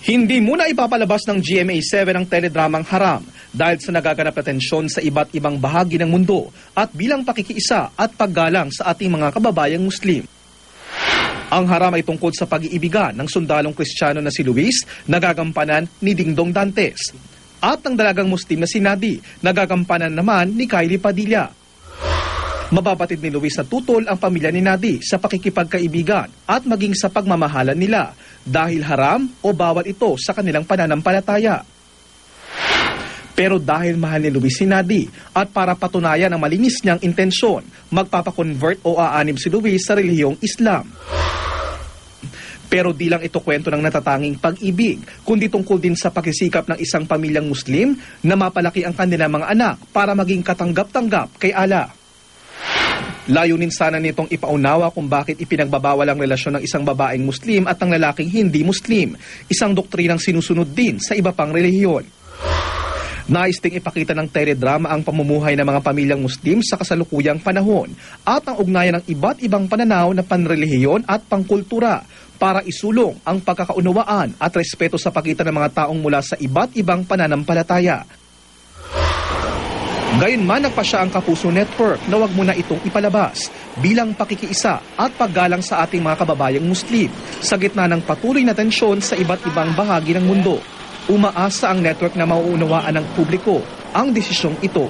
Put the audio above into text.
Hindi muna ipapalabas ng GMA7 ang teledramang Haram dahil sa nagaganap na tensyon sa iba't ibang bahagi ng mundo at bilang pakikiisa at paggalang sa ating mga kababayang Muslim. Ang Haram ay tungkol sa pag-iibigan ng sundalong Kristiyano na si Luis, nagagampanan ni Dingdong Dantes, at ng dalagang Muslim na si Nadi, nagagampanan naman ni Kylie Padilla. Mababatid ni Luis na tutol ang pamilya ni Nadi sa pakikipagkaibigan at maging sa pagmamahalan nila dahil haram o bawal ito sa kanilang pananampalataya. Pero dahil mahal ni Luis si Nadi at para patunayan ang malinis niyang intensyon, magpapakonvert o aanib si Luis sa relihiyong Islam. Pero di lang ito kwento ng natatanging pag-ibig, kundi tungkol din sa pagsisikap ng isang pamilyang Muslim na mapalaki ang kanilang mga anak para maging katanggap-tanggap kay Allah. Layunin sana nitong ipaunawa kung bakit ipinagbabawal ang relasyon ng isang babaeng Muslim at ng lalaking hindi Muslim, isang doktrinang sinusunod din sa iba pang relihiyon. Nais ding ipakita ng teledrama ang pamumuhay ng mga pamilyang Muslim sa kasalukuyang panahon at ang ugnayan ng iba't ibang pananaw na panrelihiyon at pangkultura para isulong ang pagkakaunawaan at respeto sa pagitan ng mga taong mula sa iba't ibang pananampalataya. Gayunman nagpasya ang Kapuso Network na wag muna itong ipalabas bilang pakikiisa at paggalang sa ating mga kababayang Muslim sa gitna ng patuloy na tensyon sa iba't ibang bahagi ng mundo. Umaasa ang network na mauunawaan ng publiko ang desisyong ito.